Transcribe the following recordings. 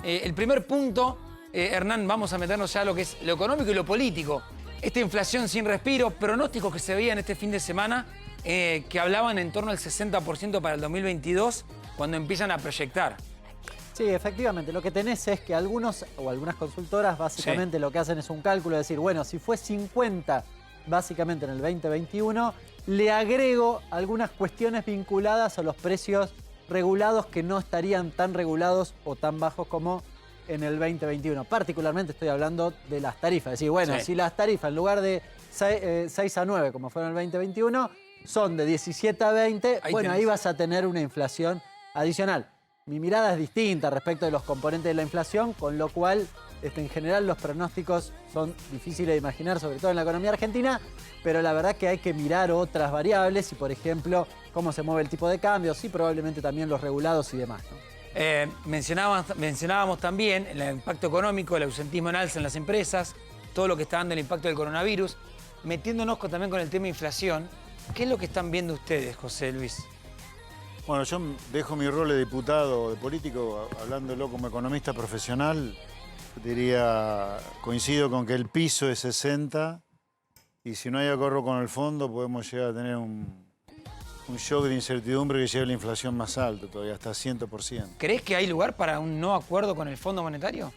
El primer punto, Hernán, vamos a meternos ya a lo que es lo económico y lo político. Esta inflación sin respiro, pronósticos que se veían este fin de semana, que hablaban en torno al 60% para el 2022, cuando empiezan a proyectar. Sí, efectivamente. Lo que tenés es que algunas consultoras básicamente lo que hacen es un cálculo, es decir, bueno, si fue 50 básicamente en el 2021, le agrego algunas cuestiones vinculadas a los precios regulados que no estarían tan regulados o tan bajos como en el 2021. Particularmente estoy hablando de las tarifas. Es decir, bueno, si las tarifas en lugar de 6 a 9 como fueron en el 2021 son de 17 a 20, ahí vas a tener una inflación adicional. Mi mirada es distinta respecto de los componentes de la inflación, con lo cual en general los pronósticos son difíciles de imaginar, sobre todo en la economía argentina, pero la verdad que hay que mirar otras variables y, por ejemplo, cómo se mueve el tipo de cambio, y probablemente también los regulados y demás, ¿no? Mencionábamos también el impacto económico, el ausentismo en alza en las empresas, todo lo que está dando el impacto del coronavirus, metiéndonos también con el tema de inflación. ¿Qué es lo que están viendo ustedes, José Luis? Bueno, yo dejo mi rol de diputado, de político, hablándolo como economista profesional, diría, coincido con que el piso es 60 y si no hay acuerdo con el fondo podemos llegar a tener un shock de incertidumbre que lleve la inflación más alta, todavía hasta 100%. ¿Crees que hay lugar para un no acuerdo con el Fondo Monetario?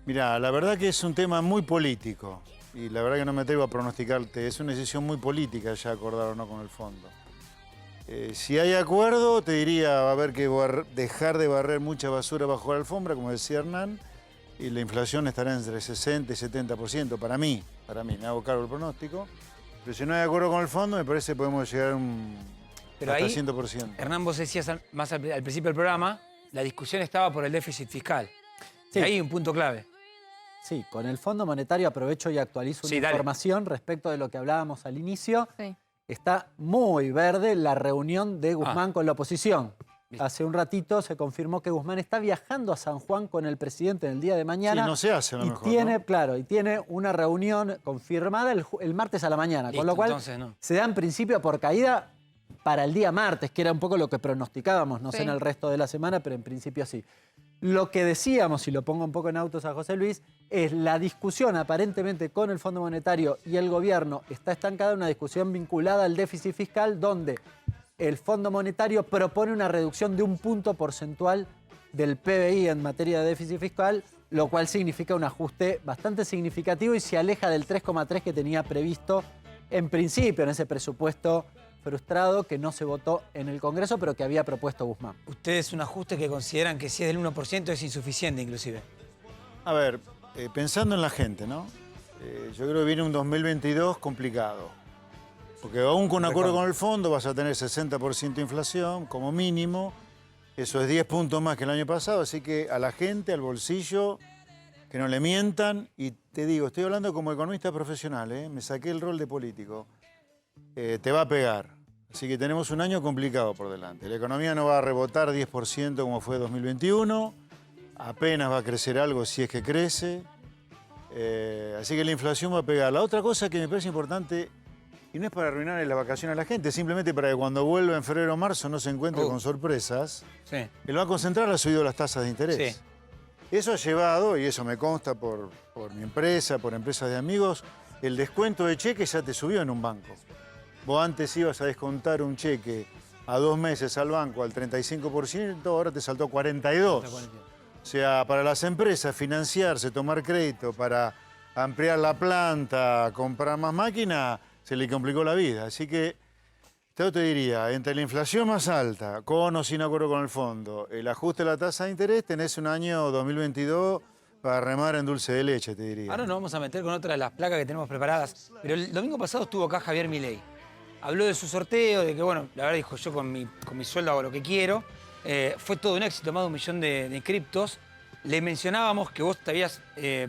Mirá, la verdad que es un tema muy político y la verdad que no me atrevo a pronosticarte, es una decisión muy política ya acordar o no con el fondo. Si hay acuerdo, te diría, va a haber que dejar de barrer mucha basura bajo la alfombra, como decía Hernán, y la inflación estará entre 60 y 70%, para mí, me hago cargo del pronóstico. Pero si no hay acuerdo con el fondo, me parece que podemos llegar hasta ahí, 100%. Hernán, vos decías más al principio del programa, la discusión estaba por el déficit fiscal. Sí. Y ahí un punto clave. Sí, con el Fondo Monetario aprovecho y actualizo una información respecto de lo que hablábamos al inicio. Sí. Está muy verde la reunión de Guzmán con la oposición. Hace un ratito se confirmó que Guzmán está viajando a San Juan con el presidente en el día de mañana. Sí, no se hace a lo mejor, tiene, ¿no? Claro, y tiene una reunión confirmada el martes a la mañana. Listo, con lo cual entonces, se da en principio por caída para el día martes, que era un poco lo que pronosticábamos, no sé en el resto de la semana, pero en principio sí. Lo que decíamos, y lo pongo un poco en autos a José Luis, es la discusión aparentemente con el Fondo Monetario y el gobierno está estancada en una discusión vinculada al déficit fiscal donde el Fondo Monetario propone una reducción de 1 punto porcentual del PBI en materia de déficit fiscal, lo cual significa un ajuste bastante significativo y se aleja del 3,3 que tenía previsto en principio en ese presupuesto frustrado que no se votó en el Congreso, pero que había propuesto Guzmán. ¿Ustedes un ajuste que consideran que si es del 1% es insuficiente inclusive? A ver, pensando en la gente, ¿no? Yo creo que viene un 2022 complicado. Porque aún con acuerdo con el fondo vas a tener 60% de inflación como mínimo. Eso es 10 puntos más que el año pasado. Así que a la gente, al bolsillo, que no le mientan. Y te digo, estoy hablando como economista profesional, ¿eh? Me saqué el rol de político. Te va a pegar. Así que tenemos un año complicado por delante. La economía no va a rebotar 10% como fue 2021. Apenas va a crecer algo si es que crece. Así que la inflación va a pegar. La otra cosa que me parece importante, y no es para arruinarle la vacación a la gente, simplemente para que cuando vuelva en febrero o marzo no se encuentre con sorpresas. El Banco Central ha subido las tasas de interés. Eso ha llevado, y eso me consta por mi empresa, por empresas de amigos, el descuento de cheque ya te subió en un banco. Vos antes ibas a descontar un cheque a 2 meses al banco al 35%, ahora te saltó 42%. O sea, para las empresas financiarse, tomar crédito para ampliar la planta, comprar más máquina, se le complicó la vida. Así que yo te diría, entre la inflación más alta, con o sin acuerdo con el fondo, el ajuste de la tasa de interés, tenés un año 2022 para remar en dulce de leche, te diría. Ahora nos vamos a meter con otra de las placas que tenemos preparadas. Pero el domingo pasado estuvo acá Javier Milei. Habló de su sorteo, de que, bueno, la verdad dijo, yo con mi sueldo hago lo que quiero. Fue todo un éxito, más de 1 millón de criptos. Le mencionábamos que vos te habías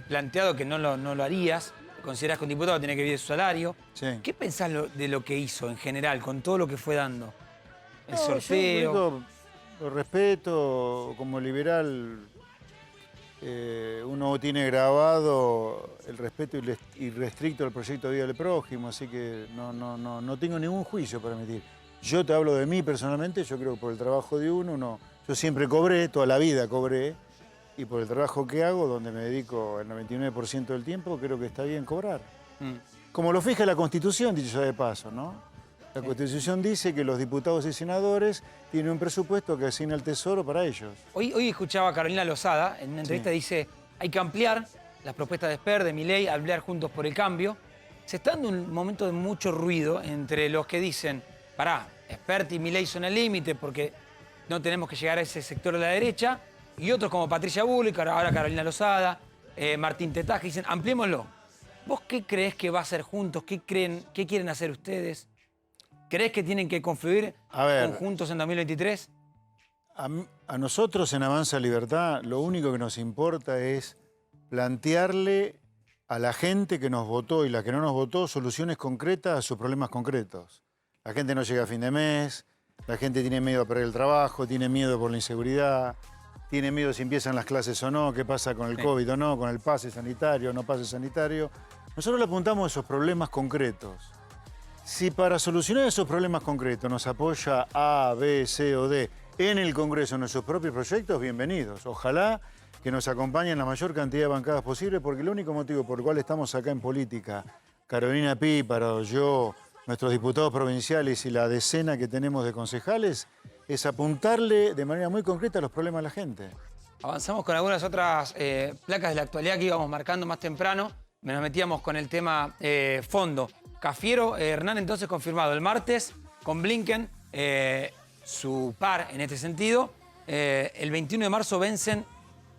planteado que no lo harías. Considerás que un diputado tiene que vivir de su salario. ¿Qué pensás de lo que hizo en general, con todo lo que fue dando? El sorteo. Lo respeto, como liberal, uno tiene grabado el respeto irrestricto al proyecto de vida del prójimo, así que no tengo ningún juicio para emitir. Yo te hablo de mí personalmente, yo creo que por el trabajo de uno Yo siempre cobré, toda la vida cobré, y por el trabajo que hago, donde me dedico el 99% del tiempo, creo que está bien cobrar. Como lo fija la Constitución, dicho sea de paso, ¿no? La Constitución dice que los diputados y senadores tienen un presupuesto que asigna el Tesoro para ellos. Hoy escuchaba a Carolina Lozada, en una entrevista dice, hay que ampliar las propuestas de Esper, de Milei, hablar Juntos por el Cambio. Se está dando un momento de mucho ruido entre los que dicen, pará, Esper y Milei son el límite porque no tenemos que llegar a ese sector de la derecha, y otros como Patricia Bullrich, ahora Carolina Lozada, Martín Tetaz, que dicen, ampliémoslo. ¿Vos qué creés que va a ser Juntos? ¿Qué quieren hacer ustedes? ¿Creés que tienen que confluir con Juntos en 2023? A nosotros en Avanza Libertad lo único que nos importa es plantearle a la gente que nos votó y la que no nos votó soluciones concretas a sus problemas concretos. La gente no llega a fin de mes, la gente tiene miedo a perder el trabajo, tiene miedo por la inseguridad, tiene miedo si empiezan las clases o no, qué pasa con el COVID o no, con el pase sanitario o no pase sanitario. Nosotros le apuntamos a esos problemas concretos. Si para solucionar esos problemas concretos nos apoya A, B, C o D en el Congreso en nuestros propios proyectos, bienvenidos. Ojalá que nos acompañen la mayor cantidad de bancadas posible, porque el único motivo por el cual estamos acá en política, Carolina Píparo, yo, nuestros diputados provinciales y la decena que tenemos de concejales, es apuntarle de manera muy concreta a los problemas de la gente. Avanzamos con algunas otras placas de la actualidad que íbamos marcando más temprano. Nos metíamos con el tema fondo. Cafiero, Hernán, entonces confirmado el martes con Blinken, su par en este sentido. El 21 de marzo vencen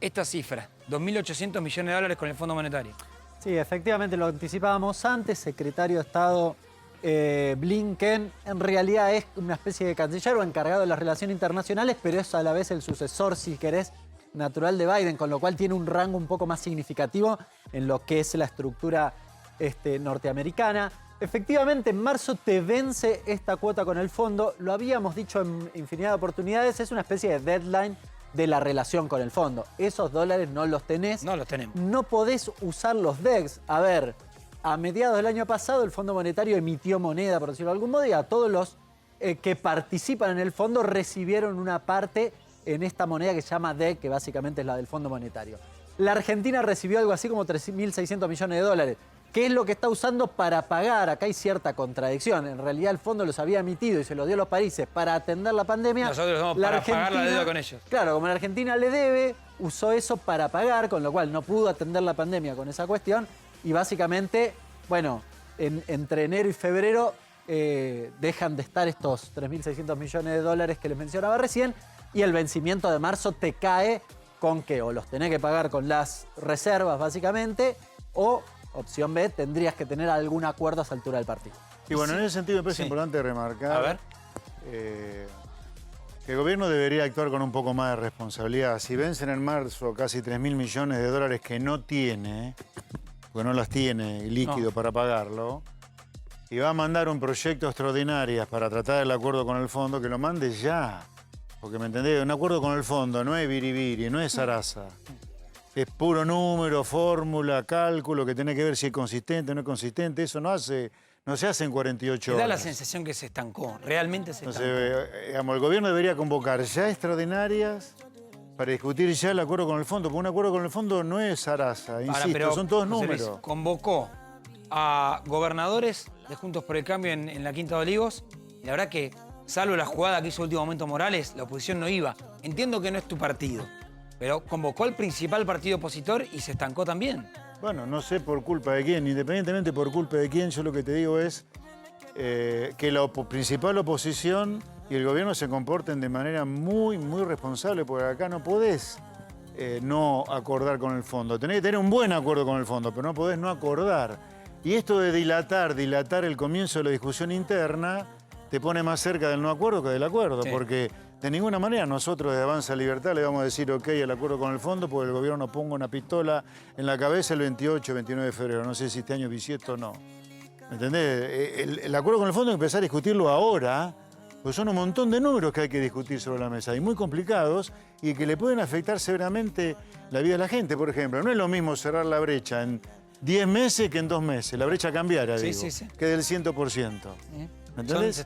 estas cifras, 2.800 millones de dólares con el Fondo Monetario. Sí, efectivamente lo anticipábamos antes, secretario de Estado Blinken en realidad es una especie de canciller o encargado de las relaciones internacionales, pero es a la vez el sucesor, si querés, natural de Biden, con lo cual tiene un rango un poco más significativo en lo que es la estructura norteamericana. Efectivamente, en marzo te vence esta cuota con el fondo, lo habíamos dicho en infinidad de oportunidades, es una especie de deadline de la relación con el fondo. Esos dólares no los tenés. No los tenemos. No podés usar los DEX. A ver, a mediados del año pasado el Fondo Monetario emitió moneda, por decirlo de algún modo, y a todos los que participan en el fondo recibieron una parte en esta moneda que se llama DEC, que básicamente es la del Fondo Monetario. La Argentina recibió algo así como 3.600 millones de dólares. ¿Qué es lo que está usando para pagar? Acá hay cierta contradicción. En realidad el fondo los había emitido y se los dio a los países para atender la pandemia. Nosotros vamos para pagar la deuda con ellos. Claro, como la Argentina le debe, usó eso para pagar, con lo cual no pudo atender la pandemia con esa cuestión. Y básicamente, bueno, entre enero y febrero dejan de estar estos 3.600 millones de dólares que les mencionaba recién. Y el vencimiento de marzo te cae con que o los tenés que pagar con las reservas, básicamente, o... opción B, tendrías que tener algún acuerdo a esa altura del partido. Y bueno, en ese sentido me parece importante remarcar que el gobierno debería actuar con un poco más de responsabilidad. Si vencen en marzo casi 3.000 millones de dólares que no tiene, porque no las tiene líquido para pagarlo, y va a mandar un proyecto extraordinario para tratar el acuerdo con el fondo, que lo mande ya. Porque, ¿me entendés? Un acuerdo con el fondo no es biribiri, no es zaraza. Es puro número, fórmula, cálculo, que tiene que ver si es consistente o no es consistente. Eso no se hace en 48 horas. Da la sensación que se estancó, realmente se estancó. Entonces, digamos, el gobierno debería convocar ya extraordinarias para discutir ya el acuerdo con el fondo, porque un acuerdo con el fondo no es zaraza, insisto, son todos números. Convocó a gobernadores de Juntos por el Cambio en la Quinta de Olivos, y la verdad que, salvo la jugada que hizo último momento Morales, la oposición no iba. Entiendo que no es tu partido, pero convocó al principal partido opositor y se estancó también. Bueno, no sé por culpa de quién, independientemente por culpa de quién, yo lo que te digo es que la principal oposición y el gobierno se comporten de manera muy, muy responsable, porque acá no podés no acordar con el fondo. Tenés que tener un buen acuerdo con el fondo, pero no podés no acordar. Y esto de dilatar el comienzo de la discusión interna te pone más cerca del no acuerdo que del acuerdo, porque de ninguna manera nosotros de Avanza Libertad le vamos a decir ok al acuerdo con el fondo porque el gobierno ponga una pistola en la cabeza el 28, 29 de febrero. No sé si este año es bisiesto o no. ¿Me entendés? El acuerdo con el fondo hay que empezar a discutirlo ahora, pues son un montón de números que hay que discutir sobre la mesa y muy complicados y que le pueden afectar severamente la vida de la gente. Por ejemplo, no es lo mismo cerrar la brecha en 10 meses que en 2 meses. La brecha cambiaria, digo, que del 100%. ¿Me entendés?